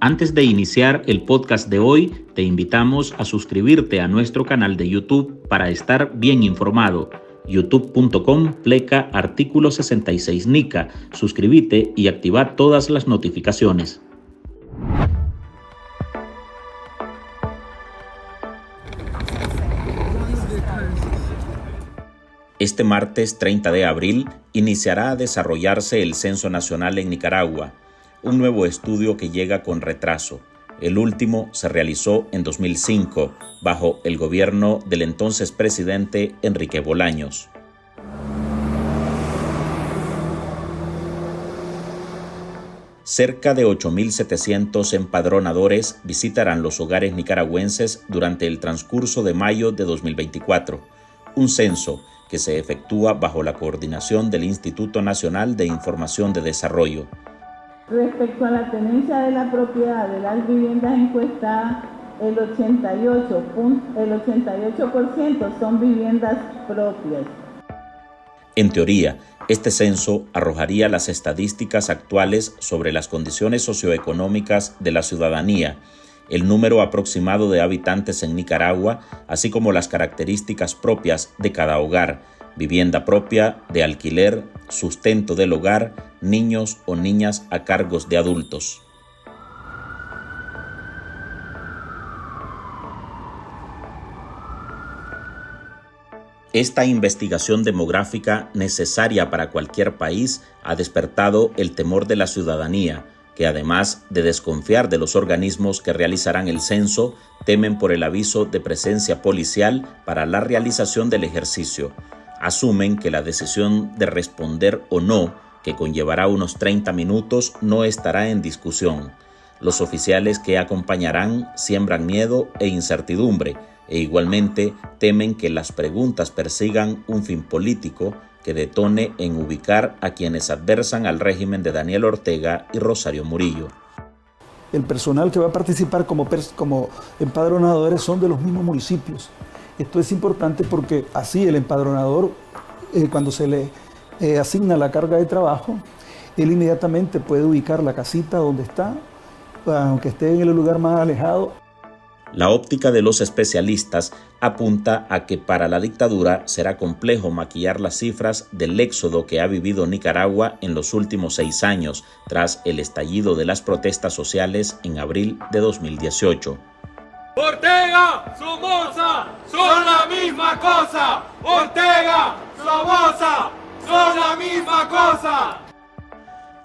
Antes de iniciar el podcast de hoy, te invitamos a suscribirte a nuestro canal de YouTube para estar bien informado. youtube.com/artículo 66 NICA. Suscríbete y activa todas las notificaciones. Este martes 30 de abril iniciará a desarrollarse el Censo Nacional en Nicaragua, un nuevo estudio que llega con retraso. El último se realizó en 2005, bajo el gobierno del entonces presidente Enrique Bolaños. Cerca de 8.700 empadronadores visitarán los hogares nicaragüenses durante el transcurso de mayo de 2024, un censo que se efectúa bajo la coordinación del Instituto Nacional de Información de Desarrollo. Respecto a la tenencia de la propiedad de las viviendas encuestadas, el 88% son viviendas propias. En teoría, este censo arrojaría las estadísticas actuales sobre las condiciones socioeconómicas de la ciudadanía, el número aproximado de habitantes en Nicaragua, así como las características propias de cada hogar: vivienda propia, de alquiler, sustento del hogar, niños o niñas a cargos de adultos. Esta investigación demográfica necesaria para cualquier país ha despertado el temor de la ciudadanía, que además de desconfiar de los organismos que realizarán el censo, temen por el aviso de presencia policial para la realización del ejercicio. Asumen que la decisión de responder o no, que conllevará unos 30 minutos, no estará en discusión. Los oficiales que acompañarán siembran miedo e incertidumbre, e igualmente temen que las preguntas persigan un fin político que detone en ubicar a quienes adversan al régimen de Daniel Ortega y Rosario Murillo. El personal que va a participar como empadronadores son de los mismos municipios. Esto es importante porque así el empadronador, cuando se le asigna la carga de trabajo, él inmediatamente puede ubicar la casita donde está, aunque esté en el lugar más alejado. La óptica de los especialistas apunta a que para la dictadura será complejo maquillar las cifras del éxodo que ha vivido Nicaragua en los últimos 6 años, tras el estallido de las protestas sociales en abril de 2018. Ortega, Somoza, son la misma cosa. Ortega, Somoza, son la misma cosa.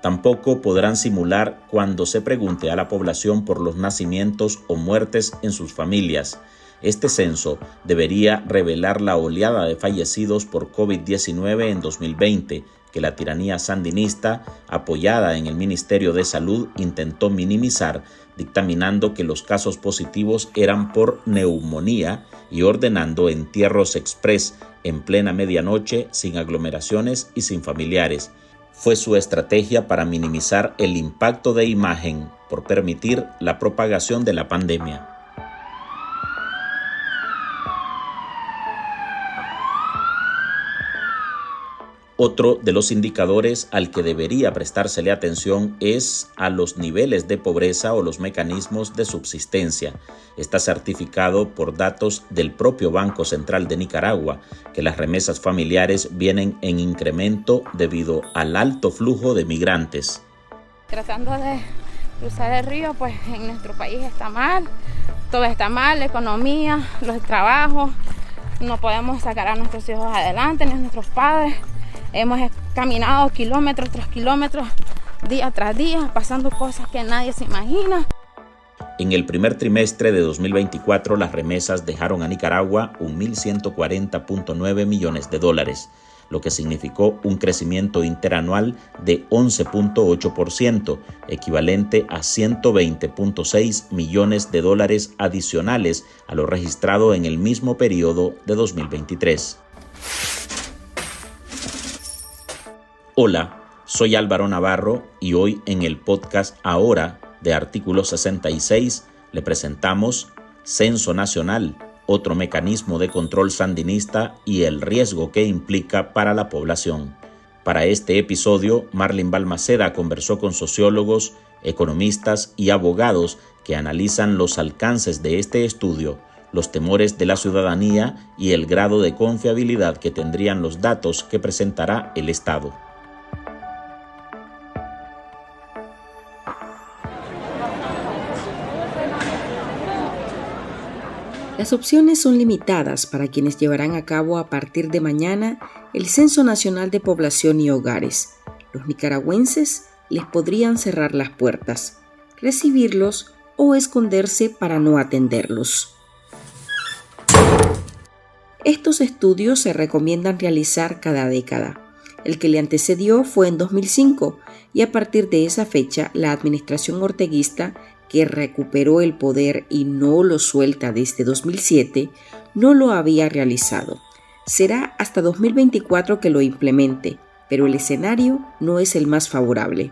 Tampoco podrán simular cuando se pregunte a la población por los nacimientos o muertes en sus familias. Este censo debería revelar la oleada de fallecidos por COVID-19 en 2020, que la tiranía sandinista, apoyada en el Ministerio de Salud, intentó minimizar, dictaminando que los casos positivos eran por neumonía y ordenando entierros exprés en plena medianoche, sin aglomeraciones y sin familiares. Fue su estrategia para minimizar el impacto de imagen por permitir la propagación de la pandemia. Otro de los indicadores al que debería prestársele atención es a los niveles de pobreza o los mecanismos de subsistencia. Está certificado por datos del propio Banco Central de Nicaragua que las remesas familiares vienen en incremento debido al alto flujo de migrantes. Tratando de cruzar el río, pues en nuestro país está mal, todo está mal, la economía, los trabajos, no podemos sacar a nuestros hijos adelante, ni a nuestros padres. Hemos caminado kilómetros tras kilómetros, día tras día, pasando cosas que nadie se imagina. En el primer trimestre de 2024, las remesas dejaron a Nicaragua 1.140.9 millones de dólares, lo que significó un crecimiento interanual de 11.8%, equivalente a 120.6 millones de dólares adicionales a lo registrado en el mismo periodo de 2023. Hola, soy Álvaro Navarro y hoy en el podcast Ahora de Artículo 66 le presentamos Censo Nacional, otro mecanismo de control sandinista y el riesgo que implica para la población. Para este episodio, Marlene Balmaceda conversó con sociólogos economistas y abogados que analizan los alcances de este estudio, los temores de la ciudadanía y el grado de confiabilidad que tendrían los datos que presentará el Estado. Las opciones son limitadas para quienes llevarán a cabo a partir de mañana el Censo Nacional de Población y Hogares. Los nicaragüenses les podrían cerrar las puertas, recibirlos o esconderse para no atenderlos. Estos estudios se recomiendan realizar cada década. El que le antecedió fue en 2005 y a partir de esa fecha la administración orteguista, que recuperó el poder y no lo suelta desde 2007, no lo había realizado. Será hasta 2024 que lo implemente, pero el escenario no es el más favorable.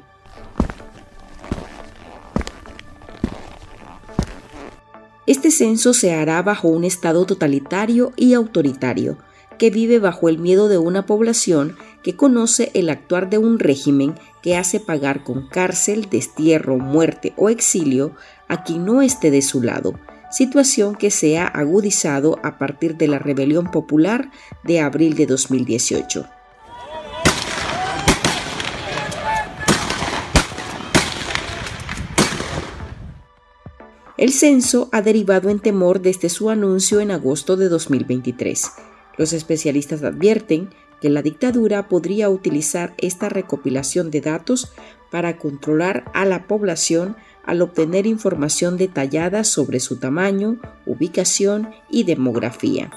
Este censo se hará bajo un Estado totalitario y autoritario, que vive bajo el miedo de una población que conoce el actuar de un régimen que hace pagar con cárcel, destierro, muerte o exilio a quien no esté de su lado, situación que se ha agudizado a partir de la rebelión popular de abril de 2018. El censo ha derivado en temor desde su anuncio en agosto de 2023. Los especialistas advierten que la dictadura podría utilizar esta recopilación de datos para controlar a la población al obtener información detallada sobre su tamaño, ubicación y demografía.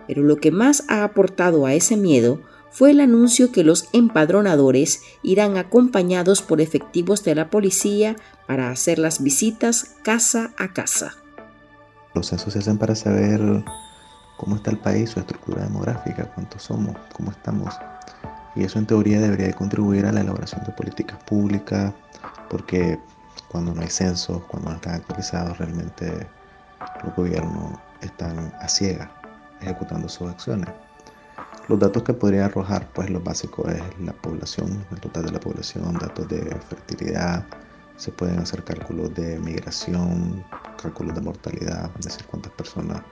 Pero lo que más ha aportado a ese miedo fue el anuncio que los empadronadores irán acompañados por efectivos de la policía para hacer las visitas casa a casa. Los censos se hacen para saber cómo está el país, su estructura demográfica, cuántos somos, cómo estamos. Y eso en teoría debería de contribuir a la elaboración de políticas públicas, porque cuando no hay censos, cuando no están actualizados, realmente los gobiernos están a ciegas ejecutando sus acciones. Los datos que podría arrojar, pues lo básico es la población, el total de la población, datos de fertilidad, se pueden hacer cálculos de migración, cálculos de mortalidad, es decir, cuántas personas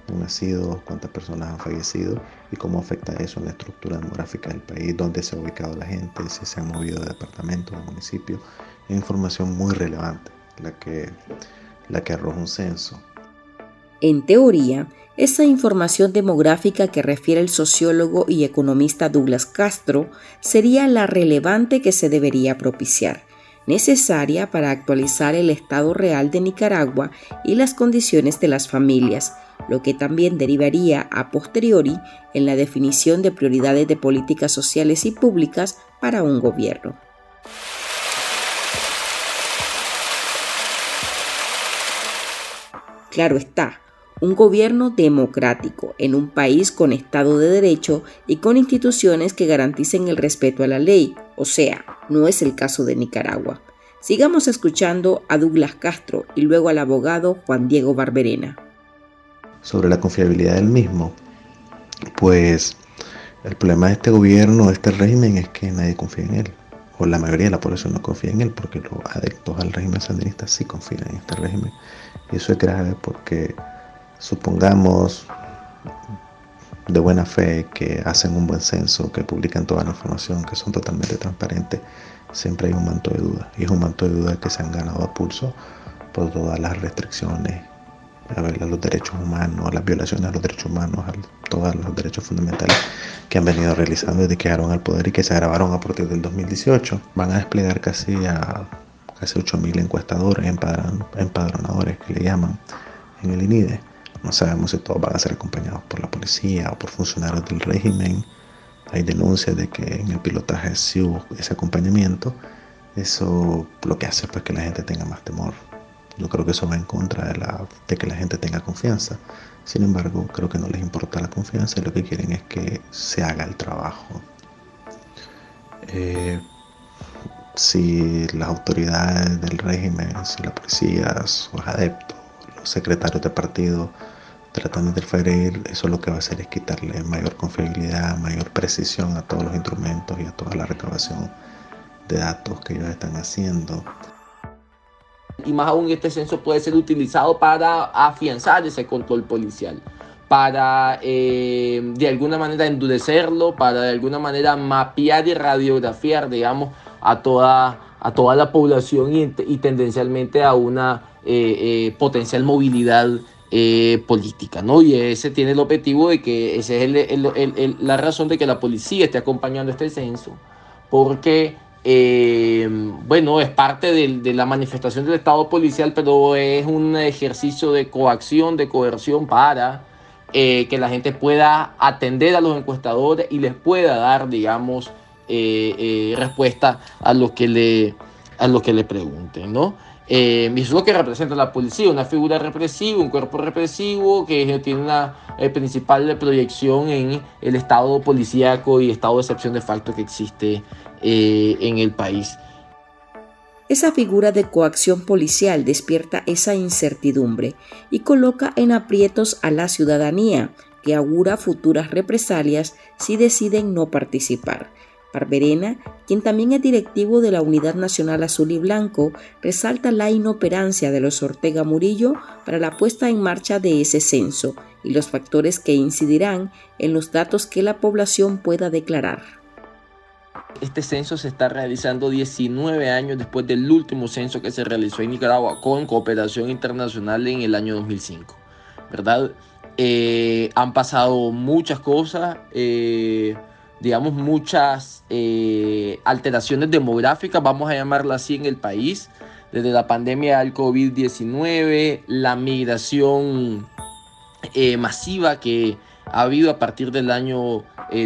han nacido, cuántas personas han fallecido y cómo afecta eso en la estructura demográfica del país, dónde se ha ubicado la gente, si se han movido de departamento, de municipio. Es información muy relevante la que arroja un censo. En teoría, esa información demográfica que refiere el sociólogo y economista Douglas Castro sería la relevante que se debería propiciar, necesaria para actualizar el estado real de Nicaragua y las condiciones de las familias, lo que también derivaría a posteriori en la definición de prioridades de políticas sociales y públicas para un gobierno. Claro está, un gobierno democrático en un país con Estado de Derecho y con instituciones que garanticen el respeto a la ley, o sea, no es el caso de Nicaragua. Sigamos escuchando a Douglas Castro y luego al abogado Juan Diego Barberena. Sobre la confiabilidad del mismo, pues el problema de este gobierno, de este régimen, es que nadie confía en él, o la mayoría de la población no confía en él, porque los adeptos al régimen sandinista sí confían en este régimen. Y eso es grave porque supongamos de buena fe que hacen un buen censo, que publican toda la información, que son totalmente transparentes, siempre hay un manto de duda. Y es un manto de duda que se han ganado a pulso por todas las restricciones a los derechos humanos, a las violaciones a los derechos humanos, a todos los derechos fundamentales que han venido realizando desde que llegaron al poder y que se agravaron a partir del 2018. Van a desplegar casi 8.000 encuestadores, empadronadores que le llaman en el INIDE. No sabemos si todos van a ser acompañados por la policía o por funcionarios del régimen. Hay denuncias de que en el pilotaje sí hubo ese acompañamiento. Eso lo que hace es que la gente tenga más temor. Yo creo que eso va en contra de que la gente tenga confianza. Sin embargo, creo que no les importa la confianza y lo que quieren es que se haga el trabajo. Si las autoridades del régimen, si la policía, sus adeptos, los secretarios de partido tratan de interferir, eso lo que va a hacer es quitarle mayor confiabilidad, mayor precisión a todos los instrumentos y a toda la recabación de datos que ellos están haciendo. Y más aún, este censo puede ser utilizado para afianzar ese control policial, para de alguna manera endurecerlo, para de alguna manera mapear y radiografiar, digamos, a toda la población y tendencialmente a una potencial movilidad política, ¿no? Y ese tiene el objetivo de que esa es la razón de que la policía esté acompañando este censo, porque bueno, es parte de la manifestación del Estado policial, pero es un ejercicio de coacción, de coerción para que la gente pueda atender a los encuestadores y les pueda dar, digamos, respuesta a lo que le pregunten, ¿no? Y eso es lo que representa la policía, una figura represiva, un cuerpo represivo que tiene una principal proyección en el estado policíaco y estado de excepción de facto que existe en el país. Esa figura de coacción policial despierta esa incertidumbre y coloca en aprietos a la ciudadanía, que augura futuras represalias si deciden no participar. Barberena, quien también es directivo de la Unidad Nacional Azul y Blanco, resalta la inoperancia de los Ortega Murillo para la puesta en marcha de ese censo y los factores que incidirán en los datos que la población pueda declarar. Este censo se está realizando 19 años después del último censo que se realizó en Nicaragua con cooperación internacional en el año 2005, ¿verdad? Han pasado muchas cosas, digamos muchas alteraciones demográficas, vamos a llamarla así, en el país, desde la pandemia del COVID-19, la migración masiva que ha habido a partir del año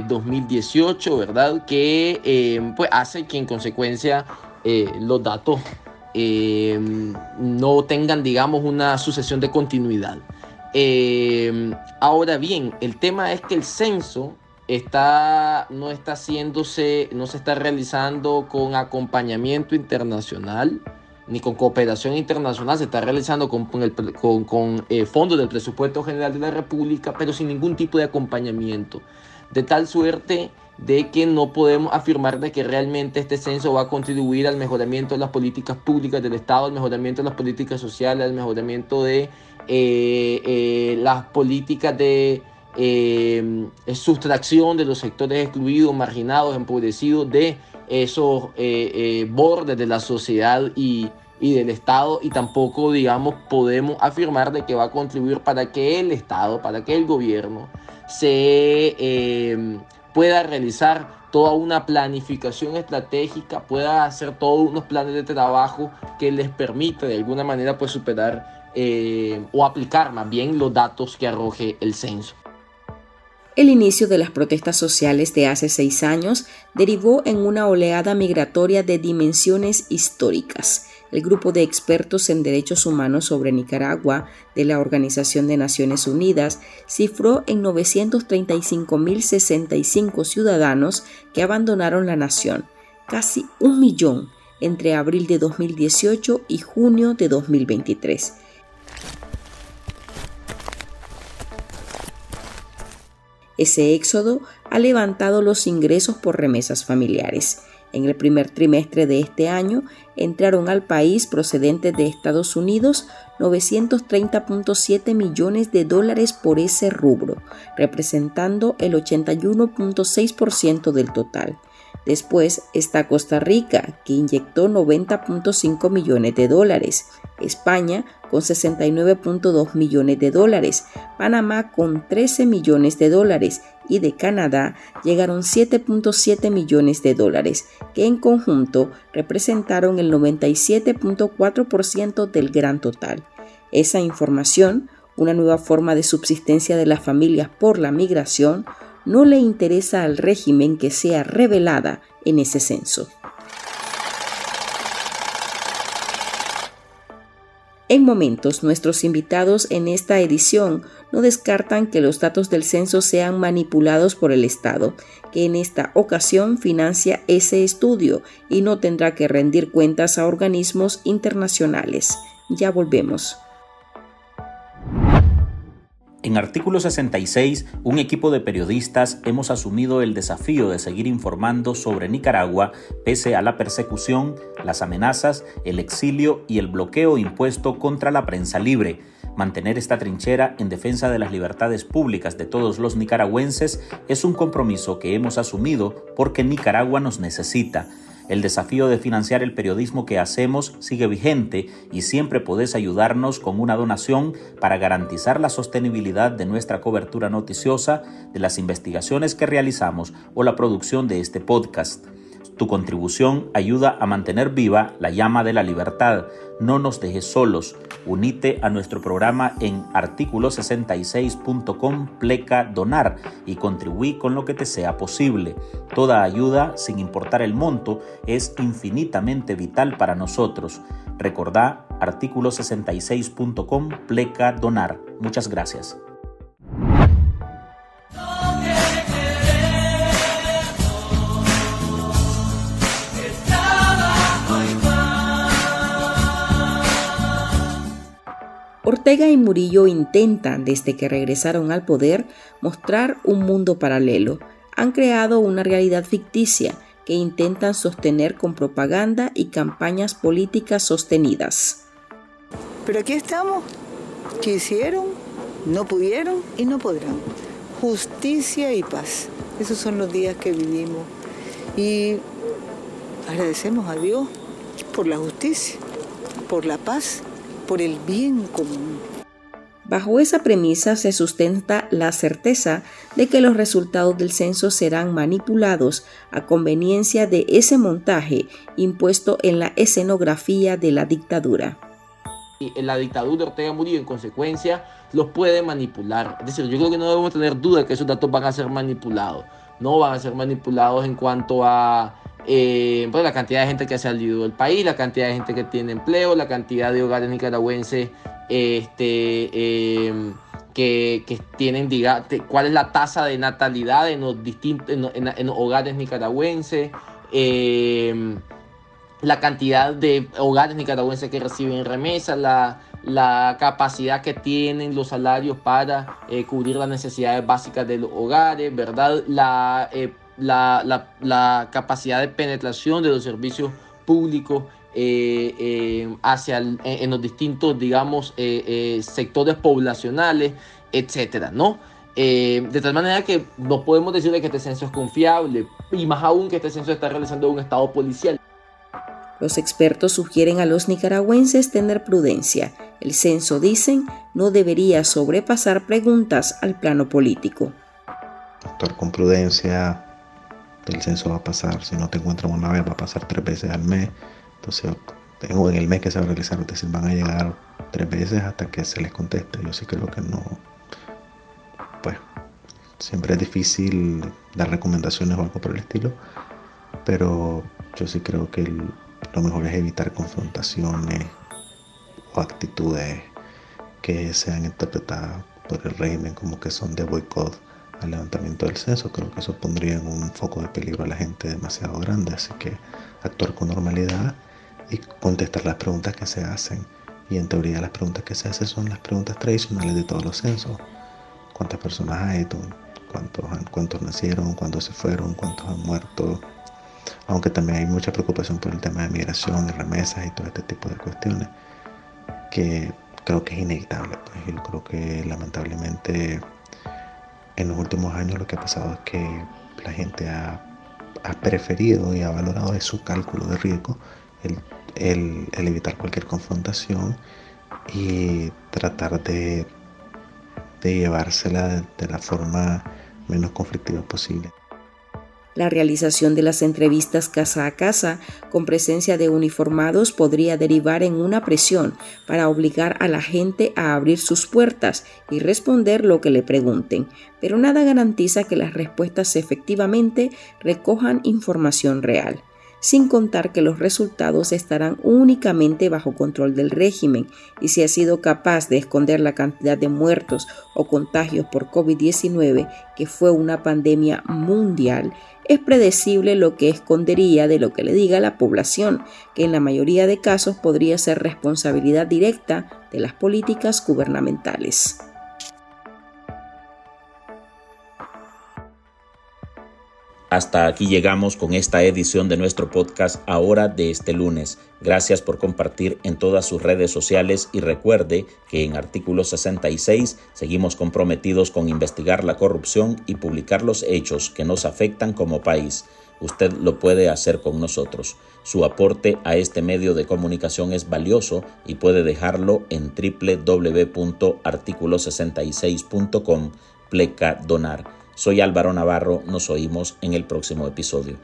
2018, ¿verdad? Que pues hace que en consecuencia los datos no tengan, digamos, una sucesión de continuidad. Ahora bien, el tema es que el censo no se está realizando con acompañamiento internacional ni con cooperación internacional, se está realizando con fondos del presupuesto general de la República, pero sin ningún tipo de acompañamiento, de tal suerte de que no podemos afirmar de que realmente este censo va a contribuir al mejoramiento de las políticas públicas del Estado, al mejoramiento de las políticas sociales, al mejoramiento de las políticas de sustracción de los sectores excluidos, marginados, empobrecidos de esos bordes de la sociedad y del Estado, y tampoco, digamos, podemos afirmar de que va a contribuir para que el Estado, para que el gobierno se pueda realizar toda una planificación estratégica, pueda hacer todos unos planes de trabajo que les permita de alguna manera pues superar o aplicar más bien los datos que arroje el censo. El inicio de las protestas sociales de hace 6 años derivó en una oleada migratoria de dimensiones históricas. El grupo de expertos en derechos humanos sobre Nicaragua de la Organización de Naciones Unidas cifró en 935.065 ciudadanos que abandonaron la nación, casi 1 millón entre abril de 2018 y junio de 2023. Ese éxodo ha levantado los ingresos por remesas familiares. En el primer trimestre de este año entraron al país procedentes de Estados Unidos $930.7 millones por ese rubro, representando el 81.6% del total. Después está Costa Rica, que inyectó $90.5 millones, España con $69.2 millones, Panamá con $13 millones y de Canadá llegaron $7.7 millones, que en conjunto representaron el 97.4% del gran total. Esa información, una nueva forma de subsistencia de las familias por la migración, no le interesa al régimen que sea revelada en ese censo. En momentos, nuestros invitados en esta edición no descartan que los datos del censo sean manipulados por el Estado, que en esta ocasión financia ese estudio y no tendrá que rendir cuentas a organismos internacionales. Ya volvemos. En Artículo 66, un equipo de periodistas hemos asumido el desafío de seguir informando sobre Nicaragua pese a la persecución, las amenazas, el exilio y el bloqueo impuesto contra la prensa libre. Mantener esta trinchera en defensa de las libertades públicas de todos los nicaragüenses es un compromiso que hemos asumido porque Nicaragua nos necesita. El desafío de financiar el periodismo que hacemos sigue vigente y siempre podés ayudarnos con una donación para garantizar la sostenibilidad de nuestra cobertura noticiosa, de las investigaciones que realizamos o la producción de este podcast. Tu contribución ayuda a mantener viva la llama de la libertad. No nos dejes solos. Unite a nuestro programa en articulo66.com/donar y contribuí con lo que te sea posible. Toda ayuda, sin importar el monto, es infinitamente vital para nosotros. Recordá articulo66.com/donar. Muchas gracias. Ortega y Murillo intentan, desde que regresaron al poder, mostrar un mundo paralelo. Han creado una realidad ficticia que intentan sostener con propaganda y campañas políticas sostenidas. Pero aquí estamos. Quisieron, no pudieron y no podrán. Justicia y paz. Esos son los días que vivimos. Y agradecemos a Dios por la justicia, por la paz, por el bien común. Bajo esa premisa se sustenta la certeza de que los resultados del censo serán manipulados a conveniencia de ese montaje impuesto en la escenografía de la dictadura. Y la dictadura de Ortega Murillo, en consecuencia, los puede manipular. Es decir, yo creo que no debemos tener duda de que esos datos van a ser manipulados. No van a ser manipulados en cuanto a la cantidad de gente que ha salido del país, la cantidad de gente que tiene empleo, la cantidad de hogares nicaragüenses que tienen, cuál es la tasa de natalidad en los hogares nicaragüenses, la cantidad de hogares nicaragüenses que reciben remesas, la capacidad que tienen los salarios para cubrir las necesidades básicas de los hogares, ¿verdad? La capacidad de penetración de los servicios públicos en los distintos, sectores poblacionales, etcétera, ¿no? De tal manera que no podemos decir que este censo es confiable, y más aún que este censo está realizando un estado policial. Los expertos sugieren a los nicaragüenses tener prudencia. El censo, dicen, no debería sobrepasar preguntas al plano político. Actuar con prudencia. El censo va a pasar, si no te encuentran una vez, va a pasar 3 veces al mes. Entonces, en el mes que se va a realizar, es decir, van a llegar 3 veces hasta que se les conteste. Yo sí creo que no. Pues, siempre es difícil dar recomendaciones o algo por el estilo, pero yo sí creo que lo mejor es evitar confrontaciones o actitudes que sean interpretadas por el régimen como que son de boicot al levantamiento del censo. Creo que eso pondría en un foco de peligro a la gente demasiado grande, así que actuar con normalidad y contestar las preguntas que se hacen, y en teoría las preguntas que se hacen son las preguntas tradicionales de todos los censos: ¿cuántas personas hay? ¿Cuántos nacieron? ¿Cuántos se fueron? ¿Cuántos han muerto? Aunque también hay mucha preocupación por el tema de migración y remesas y todo este tipo de cuestiones que creo que es inevitable. Pues yo creo que lamentablemente en los últimos años lo que ha pasado es que la gente ha preferido y ha valorado de su cálculo de riesgo el evitar cualquier confrontación y tratar de llevársela de la forma menos conflictiva posible. La realización de las entrevistas casa a casa con presencia de uniformados podría derivar en una presión para obligar a la gente a abrir sus puertas y responder lo que le pregunten, pero nada garantiza que las respuestas efectivamente recojan información real, sin contar que los resultados estarán únicamente bajo control del régimen, y si ha sido capaz de esconder la cantidad de muertos o contagios por COVID-19, que fue una pandemia mundial, es predecible lo que escondería de lo que le diga la población, que en la mayoría de casos podría ser responsabilidad directa de las políticas gubernamentales. Hasta aquí llegamos con esta edición de nuestro podcast Ahora de este lunes. Gracias por compartir en todas sus redes sociales y recuerde que en Artículo 66 seguimos comprometidos con investigar la corrupción y publicar los hechos que nos afectan como país. Usted lo puede hacer con nosotros. Su aporte a este medio de comunicación es valioso y puede dejarlo en www.articulo66.com/donar. Soy Álvaro Navarro, nos oímos en el próximo episodio.